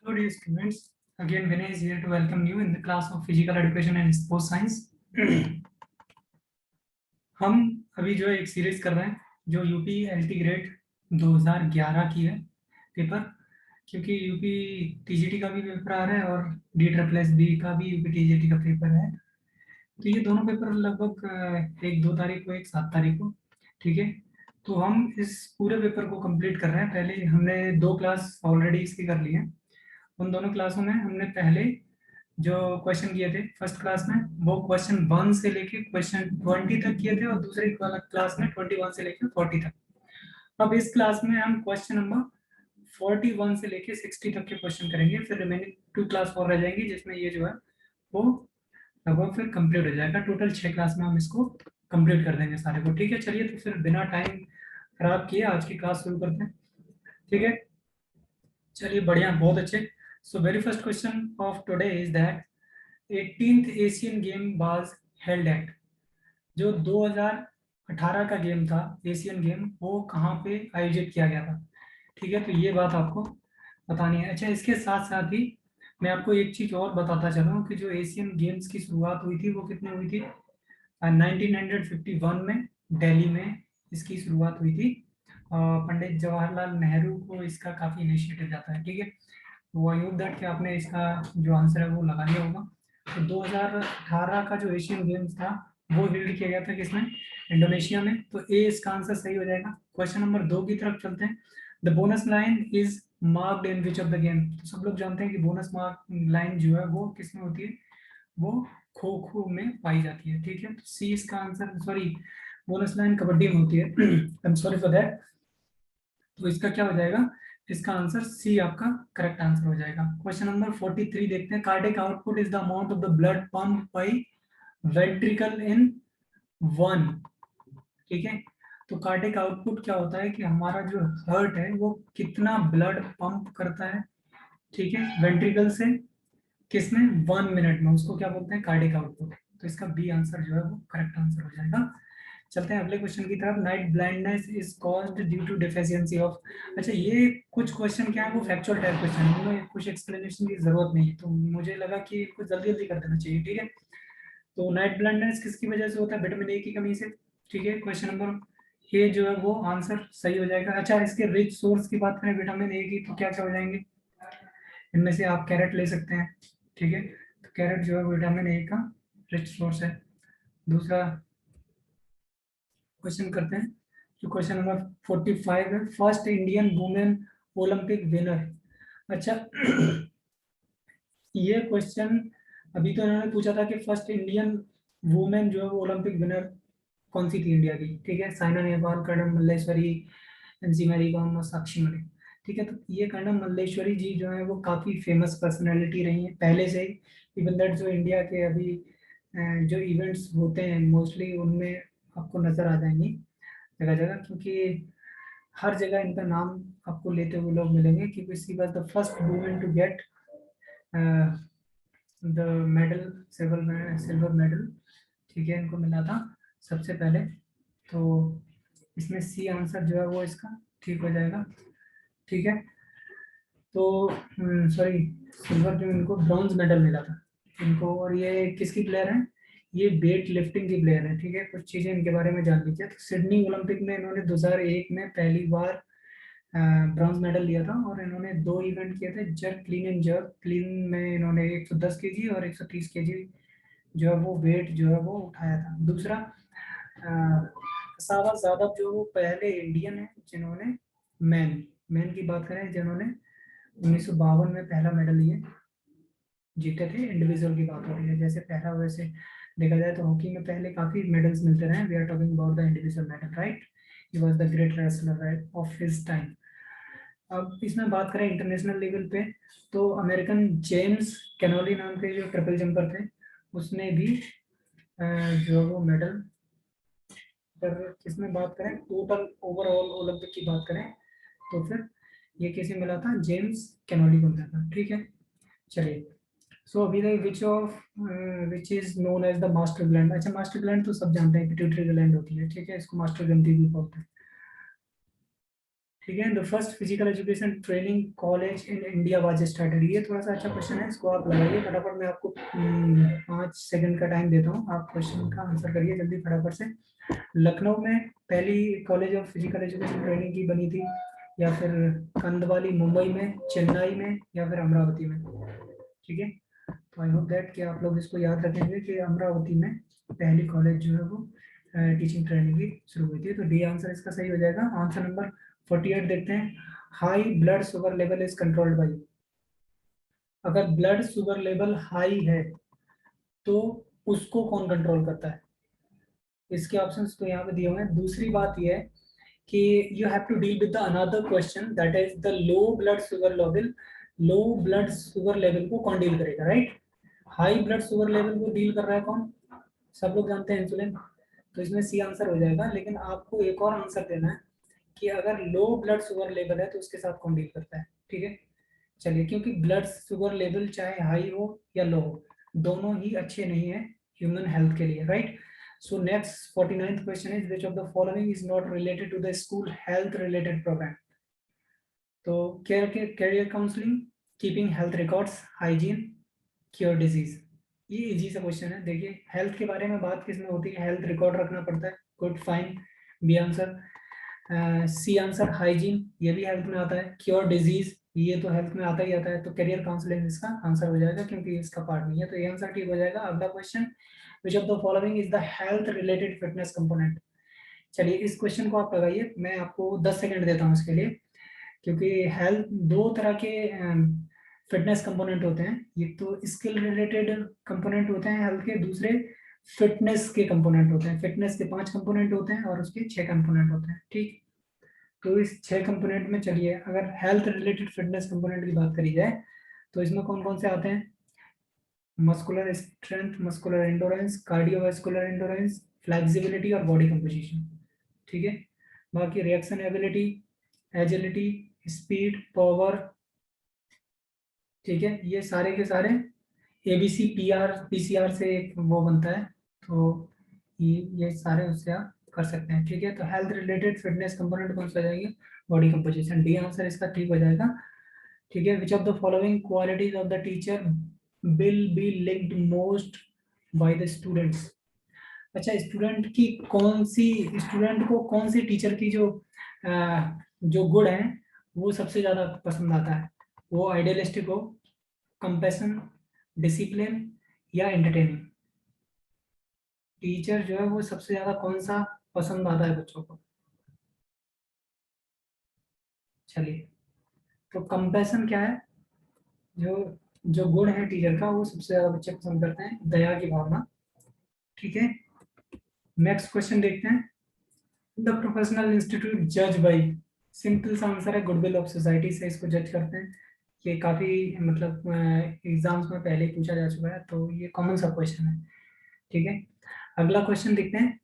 Hello dear students, again Vinay is here to welcome you in the class of Physical Education and Sports Science. हम अभी जो है एक series कर रहे हैं जो यूपी एलटी ग्रेड 2011 की है पेपर, क्योंकि यूपी टीजीटी का भी पेपर आ रहा है और DSSB का भी यूपी टीजीटी का पेपर है। तो ये दोनों पेपर लगभग एक 2 तारीख को, एक 7 तारीख को, ठीक है। तो हम इस पूरे पेपर को कंप्लीट कर रहे हैं। पहले हमने 2 क्लास ऑलरेडी इसकी कर ली है। उन दोनों क्लासों में हमने पहले जो क्वेश्चन किए थे फर्स्ट क्लास में, वो क्वेश्चन 1 से लेके क्वेश्चन 20 तक किए थे और दूसरी क्लास में 21 से लेके 40 तक। अब इस क्लास में हम क्वेश्चन नंबर 41 से लेके 60 तक के क्वेश्चन करेंगे। फिर रिमेनिंग 2 क्लास और रह जाएंगी जिसमें ये जो है वो लगभग फिर कंप्लीट हो जाएगा। टोटल 6 क्लास में हम इसको कंप्लीट कर देंगे सारे को, ठीक है। चलिए तो फिर बिना टाइम खराब किए आज की क्लास शुरू करते हैं, ठीक है। चलिए बढ़िया, बहुत अच्छे। So very first question of today is that 18th Asian Game was held at, जो 2018 का गेम था एशियन गेम, वो कहाँ पे आयोजित किया गया था, ठीक है। तो ये बात आपको बतानी है। अच्छा, इसके साथ साथ ही मैं आपको एक चीज और बताता चलूँ कि जो एशियन गेम्स की शुरुआत हुई थी वो कितने हुई थी, 1951 में दिल्ली में इसकी शुरुआत हुई थी। पंडित जवाहरलाल नेहरू को इसका काफी इनिशिएटिव जाता है, ठीक है। वो आई होप दैट कि आपने इसका जो आंसर है वो लगा लिया होगा। तो 2018 का जो एशियन गेम्स था वो होल्ड किया गया था किसमें, इंडोनेशिया में। तो ए इसका आंसर सही हो जाएगा। क्वेश्चन नंबर 2 की तरफ चलते हैं। The bonus line is marked in which of the game. तो सब लोग जानते हैं कि बोनस मार्क लाइन जो है वो किसमें होती है, वो खो खो में पाई जाती है, ठीक है। तो सी इसका answer, sorry, bonus line kabaddi में होती है। I am sorry for that. तो इसका क्या हो जाएगा, इसका आंसर सी आपका करेक्ट आंसर हो जाएगा। क्वेश्चन नंबर 43 देखते हैं। Cardiac output is the amount of the blood pump by ventricle in 1, ठीक है। तो कार्डियक आउटपुट क्या होता है कि हमारा जो हार्ट है वो कितना ब्लड पंप करता है, ठीक है, वेंट्रिकल से, किसमें, 1 मिनट में, उसको क्या बोलते हैं, कार्डियक आउटपुट। तो इसका बी आंसर जो है वो करेक्ट आंसर हो जाएगा। चलते हैं अगले क्वेश्चन की तरफ। Night blindness is caused due to deficiency of. अच्छा, ये कुछ क्वेश्चन क्या है, वो फैक्चुअल टाइप क्वेश्चन है, इनमें कुछ एक्सप्लेनेशन की जरूरत नहीं है, तो मुझे लगा कि कुछ जल्दी जल्दी कर देना चाहिए, ठीक है। तो नाइट ब्लाइंडनेस किसकी वजह से होता है, विटामिन ए की कमी से, ठीक है। क्वेश्चन नंबर ए जो है वो आंसर सही हो जाएगा। अच्छा, इसके रिच सोर्स की बात करें विटामिन ए की, तो क्या क्या हो जाएंगे, इनमें से आप कैरेट ले सकते हैं, ठीक है। तो कैरेट जो है विटामिन ए का रिच सोर्स है। दूसरा क्वेश्चन करते हैं, जो क्वेश्चन नंबर 45 है। First Indian women Olympic winner. अच्छा, ये क्वेश्चन अभी तो इन्होंने पूछा था कि फर्स्ट इंडियन वुमेन जो है वो ओलंपिक विनर कौन सी थी इंडिया की, ठीक है। साइना नेहवाल, कर्णम मल्लेश्वरी, एमसी मैरी कॉम और साक्षी मलिक, ठीक है। तो ये कर्णम मल्लेश्वरी जी जो है वो काफी फेमस पर्सनालिटी रही है पहले से ही। इवन दैट जो इंडिया के अभी जो इवेंट्स होते हैं मोस्टली उनमें आपको नजर आ जाएंगी जगह जगह, क्योंकि हर जगह इनका नाम आपको लेते हुए लोग मिलेंगे, क्योंकि she was the first women to get the medal, silver medal, ठीक है, इनको मिला था सबसे पहले। तो इसमें सी आंसर जो है वो इसका ठीक हो जाएगा, ठीक है। तो सॉरी, सिल्वर जो, इनको ब्रॉन्ज मेडल मिला था इनको। और ये किसकी प्लेयर है, ये वेट लिफ्टिंग की प्लेयर है, ठीक है। कुछ चीजें इनके बारे में जान लीजिए। तो सिडनी ओलंपिक में इन्होंने 2001 में पहली बार ब्रॉन्ज मेडल लिया था, और इन्होंने 2 इवेंट किए थे, jerk clean and jerk clean में इन्होंने 110 केजी और 130 केजी जो है वो वेट जो है वो उठाया था। दूसरा, सावा जादव जो वो पहले इंडियन है जिन्होंने मैन मैन की बात करें, जिन्होंने 1952 में पहला मेडल लिए जीते थे। इंडिविजुअल की बात हो रही है, जैसे पहला, वैसे देखा जाए तो हॉकी में पहले काफी मेडल्स मिलते रहे। We are talking about the individual medal, right. He was the great wrestler of his time. अब इसमें बात करें इंटरनेशनल लेवल पे, तो अमेरिकन जेम्स कैनोली नाम के जो ट्रिपल जंपर थे, उसने भी जो वो मेडल, अगर किसमें बात करें, टोटल ओवरऑल ओलंपिक की बात करें, तो फिर ये किसे मिला था, जेम्स कैनोली को मिला था, ठीक है। चलिए, सो अभी तक which is known as the master gland. अच्छा, मास्टर ग्लैंड तो सब जानते हैं, पिट्यूटरी ग्लैंड होती है, ठीक है, इसको मास्टर ग्रंथि भी बोलते हैं, ठीक है। The first physical education training college in India was started. ये थोड़ा सा अच्छा क्वेश्चन है, इसको आप लगाइए फटाफट। मैं आपको 5 सेकंड का टाइम देता हूँ, आप क्वेश्चन का आंसर करिए जल्दी फटाफट से। लखनऊ में पहली college of physical education training की बनी थी, या फिर कंदवाली मुंबई में, चेन्नई में, या फिर अमरावती में। ठीक है, तो आई होप दैट कि आप लोग इसको याद रखेंगे कि अमरावती में पहली कॉलेज जो है वो टीचिंग ट्रेनिंग की शुरू हुई थी। तो डी आंसर इसका सही हो जाएगा। आंसर नंबर 48 देखते हैं। High blood sugar level is controlled by. अगर ब्लड शुगर लेवल हाई है तो उसको कौन कंट्रोल करता है? इसके ऑप्शंस तो यहाँ पे दिए हुए हैं। दूसरी बात ये है कि you have to deal with the another question that is the low blood sugar level. Low blood sugar level को कौन डील करेगा, right? High blood sugar level को डील कर रहा है कौन? सब लोग जानते हैं, इंसुलिन। तो इसमें सी आंसर हो जाएगा। लेकिन आपको एक और आंसर देना है कि अगर लो ब्लड शुगर लेवल है तो उसके साथ कौन डील करता है। ठीक है, चलिए, क्योंकि ब्लड शुगर लेवल चाहे हाई हो या लो हो, दोनों ही अच्छे नहीं है ह्यूमन हेल्थ के लिए, right? So next 49th question is which of the following is not related to the school health related programme? तो career counselling, keeping health records, hygiene, cure disease. ये इजी सा क्वेश्चन है। देखिए, health के बारे में बात किसमें होती है? हेल्थ रिकॉर्ड रखना पड़ता है। Good, fine, B answer. C answer hygiene, ये भी हेल्थ में आता है। क्योर डिजीज, ये तो हेल्थ में आता ही आता है। तो करियर काउंसलिंग इसका आंसर हो जाएगा, क्योंकि इसका पार्ट नहीं है। तो ये आंसर ठीक हो जाएगा। अगला question, which of the following is the health related fitness component? चलिए, इस क्वेश्चन को आप लगाइए। मैं आपको 10 सेकंड देता हूँ इसके लिए, क्योंकि हेल्थ दो तरह के फिटनेस कंपोनेंट होते हैं। एक तो स्किल रिलेटेड कंपोनेंट होते हैं हेल्थ के, दूसरे फिटनेस के कंपोनेंट होते हैं। फिटनेस के 5 कंपोनेंट होते हैं और उसके 6 कंपोनेंट होते हैं। ठीक, तो इस 6 कंपोनेंट में चलिए, अगर हेल्थ रिलेटेड फिटनेस कंपोनेंट की बात करी जाए तो इसमें कौन कौन से आते हैं? Muscular strength, muscular endurance, cardiovascular endurance, flexibility और बॉडी कंपोजिशन। ठीक है, बाकी reaction ability, agility, speed, power. ठीक है, ये सारे के सारे एबीसी पीआर पीसीआर से एक वो बनता है। तो ये सारे उससे आप कर सकते हैं। ठीक है, तो हेल्थ रिलेटेड फिटनेस कंपोनेंट कौन सा हो जाएगा? Body composition. डी आंसर इसका ठीक हो जाएगा। ठीक है, which of the following qualities of the teacher will be linked most by the students? अच्छा, स्टूडेंट को कौन सी टीचर की जो गुण है वो सबसे ज्यादा पसंद आता है? वो आइडियलिस्टिक हो, कंपैशन, डिसिप्लिन, या एंटरटेनिंग? टीचर जो है वो सबसे ज्यादा कौन सा पसंद आता है बच्चों को? चलिए, तो कंपैशन क्या है? जो जो गुण है टीचर का वो सबसे ज्यादा बच्चे पसंद करते हैं, दया की भावना। ठीक है, नेक्स्ट क्वेश्चन देखते हैं। द प्रोफेशनल इंस्टीट्यूट जज बाई। सिंपल सा आंसर है, गुडविल ऑफ सोसाइटी से इसको जज करते हैं। ये काफी मतलब एग्जाम्स में पहले ही पूछा जा चुका है, तो ये कॉमन सा क्वेश्चन है। ठीक है, अगला क्वेश्चन देखते हैं।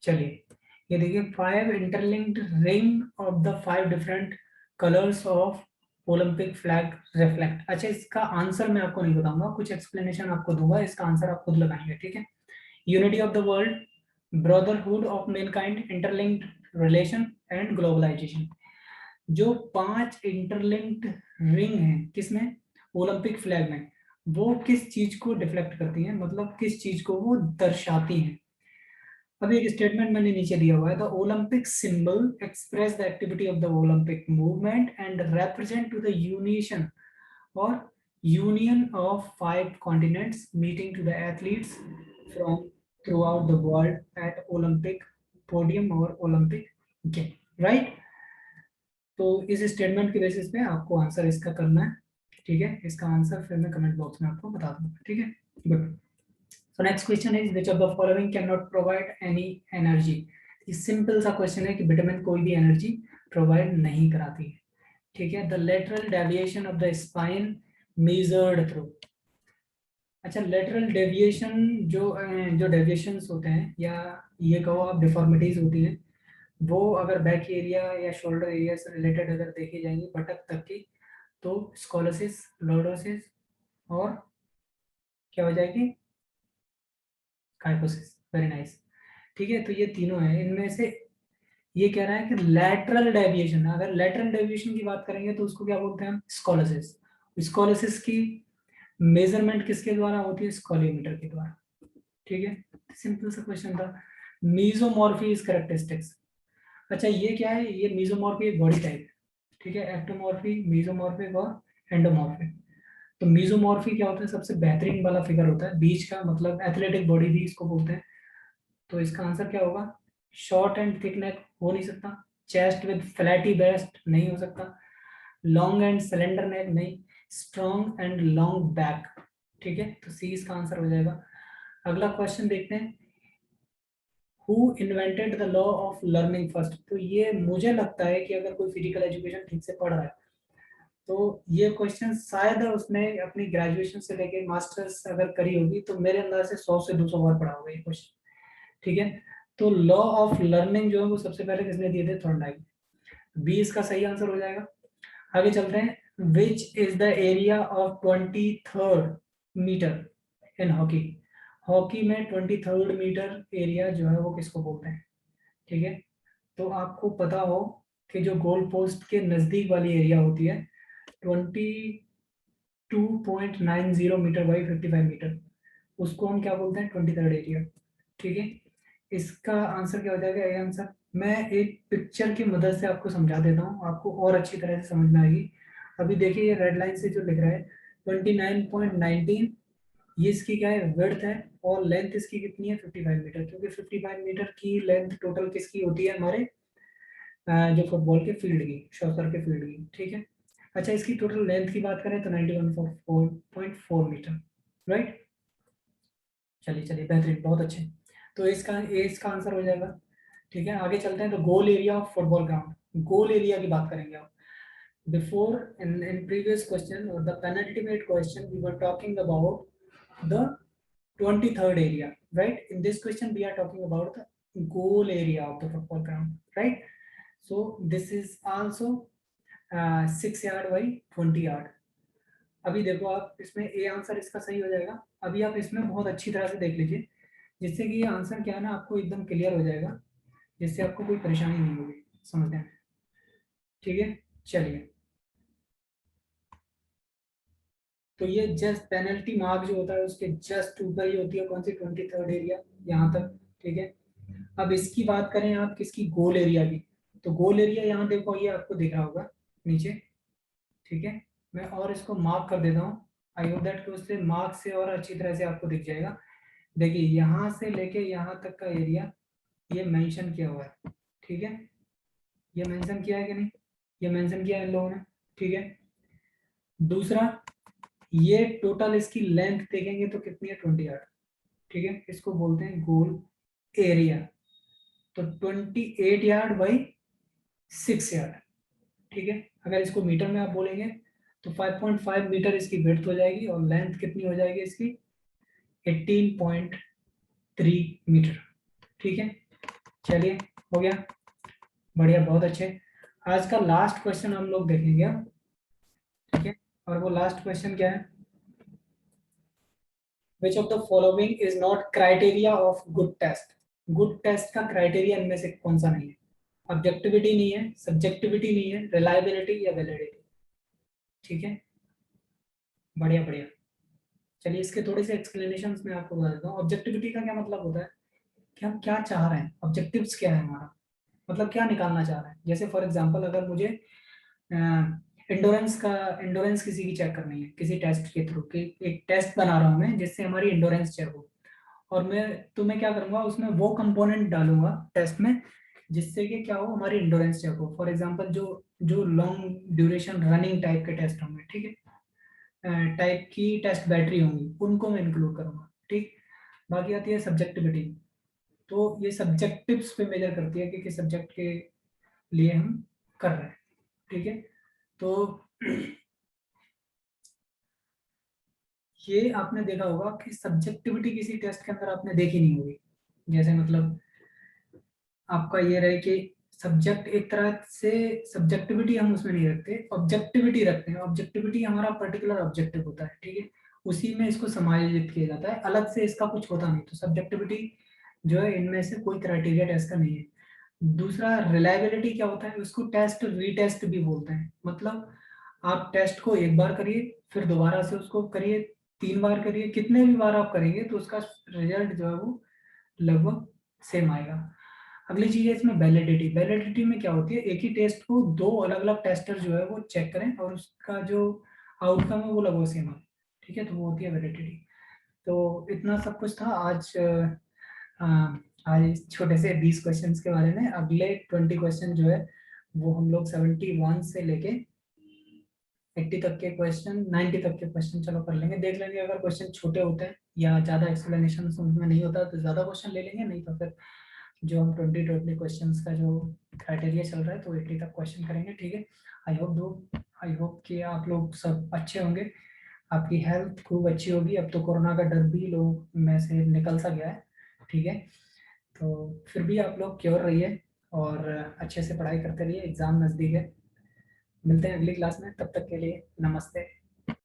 चलिए, ये देखिए, 5 interlinked ring of the 5 different colours of Olympic flag reflect. अच्छा, इसका आंसर मैं आपको नहीं बताऊंगा, कुछ एक्सप्लेनेशन आपको दूंगा, इसका आंसर आप खुद लगाएंगे। ठीक है, unity of the world, brotherhood of mankind, interlinked relation and globalisation. जो 5 इंटरलिंक्ड रिंग हैं किसमें? ओलंपिक फ्लैग में। वो किस चीज को डिफ्लेक्ट करती हैं, मतलब किस चीज को वो दर्शाती हैं? अभी एक स्टेटमेंट मैंने नीचे दिया हुआ है, the Olympic symbol express the activity of the Olympic movement and represent to the यूनिशन और union of 5 continents meeting to the athletes from throughout the world at Olympic podium और Olympic game, right? तो इस statement के basis पे आपको answer इसका करना है। ठीक है, इसका आंसर फिर मैं कमेंट बॉक्स में आपको बता दूंगा। ठीक है, good. So next question is which of the following can not provide any energy? ये सिंपल सा क्वेश्चन है कि विटामिन कोई भी एनर्जी प्रोवाइड नहीं कराती है। ठीक है, the lateral deviation of the spine measured through. अच्छा, लेटरल डेविएशन जो डेविएशंस होते हैं, या ये कहो आप डिफॉर्मिटीज होती हैं, वो अगर बैक एरिया या शोल्डर एरिया से रिलेटेड अगर देखी जाएंगी बटक तक की, तो स्कोलोसिस, लॉर्डोसिस और क्या हो जाएगी? काइफोसिस। Very nice. ठीक है, तो ये तीनों है, इनमें से ये कह रहा है कि लैटरल डेविएशन, अगर लैटरल डेविएशन की बात करेंगे तो उसको क्या बोलते हैं हम? स्कोलोसिस। स्कोलोसिस की मेजरमेंट किसके द्वारा होती है? स्कोलियोमीटर के द्वारा। ठीक है, सिंपल सा क्वेश्चन था। मीजोमॉर्फी इज कैरेक्टरिस्टिक्स। अच्छा ये क्या है? ये मीजोमॉर्फी एक बॉडी टाइप है। ठीक है, एक्टोमॉर्फी, मीजोमॉर्फिक और एंडोमॉर्फिक। तो मीजोमॉर्फी क्या होता है? सबसे बेहतरीन वाला फिगर होता है बीच का, मतलब एथलेटिक बॉडी भी इसको बोलते हैं। तो इसका आंसर क्या होगा? शॉर्ट एंड थिक नेक हो नहीं सकता, चेस्ट विद फ्लैटी ब्रेस्ट नहीं हो सकता, लॉन्ग एंड सिलेंडर नेक नहीं, स्ट्रॉन्ग एंड लॉन्ग बैक। ठीक है, तो सी इसका आंसर हो जाएगा। अगला क्वेश्चन देखते हैं, who invented the law of learning first. तो ये मुझे लगता है कि अगर कोई फिजिकल एजुकेशन ठीक से पढ़ रहा है तो ये क्वेश्चन शायद उसने अपनी ग्रेजुएशन से लेके मास्टर्स अगर करी होगी तो मेरे अंदाज से 100 से 200 बार पढ़ा होगा ये क्वेश्चन। ठीक है, तो लॉ ऑफ लर्निंग जो है वो सबसे पहले किसने दिए थे? थॉर्नडाइक। बी इसका सही आंसर हो जाएगा। आगे चलते हैं, which is the area of 23rd metre in hockey. Hockey में 23rd मीटर एरिया जो है वो किसको बोलते हैं? ठीक है, तो आपको पता हो कि जो गोल पोस्ट के नजदीक वाली एरिया होती है 22.90 मीटर बाई 55 मीटर, उसको हम क्या बोलते हैं? 23rd area. ठीक है, इसका आंसर क्या हो जाएगा? ये आंसर मैं एक पिक्चर की मदद से आपको समझा देता हूँ, आपको और अच्छी तरह से समझ में आएगी। अभी देखिए ये रेड लाइन से जो लिख रहा है 29.19, ये इसकी क्या है? विड्थ है, और लेंथ इसकी कितनी है? 55 मीटर, क्योंकि 55 मीटर की लेंथ टोटल किसकी होती है? हमारे जो फुटबॉल के फील्ड की, शॉटर के फील्ड की। ठीक है, अच्छा इसकी टोटल लेंथ की बात करें तो 91.4 मीटर। राइट, चलिए चलिए, बेहतरीन, बहुत अच्छे। तो इसका आंसर हो जाएगा। ठीक है, आगे चलते हैं, तो goal area of football ground, goal area की बात करेंगे आप। बिफोर इन प्रीवियस क्वेश्चन और the penultimate question we were talking about the 23rd area, right? In this question we are talking about the goal area of the football ground, right? So this is also 6 yard by 20 yard। अभी देखो आप इसमें A answer इसका सही हो जाएगा। अभी आप इसमें बहुत अच्छी तरह से देख लीजिए, जिससे कि ये आंसर क्या है ना आपको एकदम क्लियर हो जाएगा, जिससे आपको कोई परेशानी नहीं होगी समझने में। ठीक है, चलिए, तो ये जस्ट पेनल्टी मार्क जो होता है उसके जस्ट ऊपर ही होती है कौन सी? 23rd एरिया, यहाँ तक। ठीक है, अब इसकी बात करें आप किसकी? गोल एरिया की। तो गोल एरिया यहाँ देखो, ये आपको दिख रहा होगा नीचे। ठीक है, मैं और इसको मार्क कर देता हूँ, आई होप दैट कि उससे मार्क से और अच्छी तरह से आपको दिख जाएगा। देखिए यहाँ से लेके यहाँ तक का एरिया ये मेंशन किया हुआ है। ठीक है, ये मेंशन किया है कि नहीं? ये मेंशन किया है इन लोगों ने। ठीक है, दूसरा, ये टोटल इसकी लेंथ देखेंगे तो कितनी है? 20 यार्ड। ठीक है, इसको बोलते हैं गोल एरिया। तो 28 यार्ड बाई 6 यार्ड। ठीक है, अगर इसको मीटर में आप बोलेंगे तो 5.5 मीटर इसकी विड्थ हो जाएगी, और लेंथ कितनी हो जाएगी इसकी? 18.3 मीटर। ठीक है, चलिए, हो गया, बढ़िया, बहुत अच्छे। आज का लास्ट क्वेश्चन हम लोग देखेंगे अब। ठीक है, और वो लास्ट क्वेश्चन क्या है? Which of the following is not criteria of good test. Good test का क्राइटेरिया इनमें से कौन सा नहीं है? ऑब्जेक्टिविटी नहीं है, सब्जेक्टिविटी नहीं है, रिलायबिलिटी या वैलिडिटी। ठीक है, बढ़िया बढ़िया। चलिए इसके थोड़े से एक्सप्लेनेशन मैं आपको बता देता हूँ। ऑब्जेक्टिविटी का क्या मतलब होता है कि हम क्या चाह रहे हैं, ऑब्जेक्टिव्स क्या है हमारा, मतलब क्या निकालना चाह रहे हैं। जैसे फॉर एग्जांपल अगर मुझे इंडोरेंस किसी की चेक करनी है किसी टेस्ट के थ्रू, कि एक टेस्ट बना रहा हूँ मैं जिससे हमारी इंडोरेंस चेक हो, और मैं क्या करूंगा उसमें वो कंपोनेंट डालूंगा टेस्ट में जिससे कि क्या हो, हमारी इंडोरेंस चेक हो। फॉर एग्जांपल जो जो लॉन्ग ड्यूरेशन रनिंग टाइप के टेस्ट होंगे, ठीक है, टाइप की टेस्ट बैटरी होंगी, उनको मैं इंक्लूड करूंगा। ठीक, बाकी आती है सब्जेक्टिविटी। तो ये सब्जेक्टिव्स पे मेजर करती है कि किस सब्जेक्ट के लिए हम कर रहे हैं। ठीक है, तो ये आपने देखा होगा कि सब्जेक्टिविटी किसी टेस्ट के अंदर आपने देखी नहीं होगी। जैसे मतलब आपका ये रहे कि सब्जेक्ट एक तरह से, सब्जेक्टिविटी हम उसमें नहीं रखते, ऑब्जेक्टिविटी रखते हैं। ऑब्जेक्टिविटी हमारा पर्टिकुलर ऑब्जेक्टिव होता है। ठीक है, उसी में इसको समायोजित किया जाता है, अलग से इसका कुछ होता नहीं। तो सब्जेक्टिविटी जो है इनमें से कोई क्राइटेरिया टेस्ट का नहीं है। दूसरा रिलायबिलिटी क्या होता है, उसको टेस्ट रीटेस्ट भी बोलते हैं। मतलब आप टेस्ट को एक बार करिए, फिर दोबारा से उसको करिए, 3 बार करिए, कितने भी बार आप करेंगे तो उसका रिजल्ट जो है वो लगभग सेम आएगा। अगली चीज है इसमें वैलिडिटी। वैलिडिटी में क्या होती है, एक ही टेस्ट को दो अलग अलग टेस्टर जो है वो चेक करें और उसका जो आउटकम है वो लगभग सेम आए, ठीक है, तो वो होती है वैलिडिटी। तो इतना सब कुछ था आज। अ, आज इस छोटे से 20 क्वेश्चंस के बारे में। अगले 20 क्वेश्चन जो है वो हम लोग 71 से लेके 80 तक के क्वेश्चन, 90 तक के क्वेश्चन चलो कर लेंगे, देख लेंगे। अगर क्वेश्चन छोटे होते हैं या ज़्यादा एक्सप्लेनेशन उसमें नहीं होता तो ज़्यादा क्वेश्चन ले लेंगे, नहीं तो फिर जो हम 20 क्वेश्चंस का जो क्राइटेरिया चल रहा है तो 80 तक क्वेश्चन करेंगे, ठीक है। आई होप कि आप लोग सब अच्छे होंगे, आपकी हेल्थ खूब अच्छी होगी। अब तो कोरोना का डर भी लोग में से निकल सा गया है, ठीक है। तो फिर भी आप लोग क्योर रहिए और अच्छे से पढ़ाई करते रहिए, एग्जाम नज़दीक है। मिलते हैं अगली क्लास में, तब तक के लिए नमस्ते।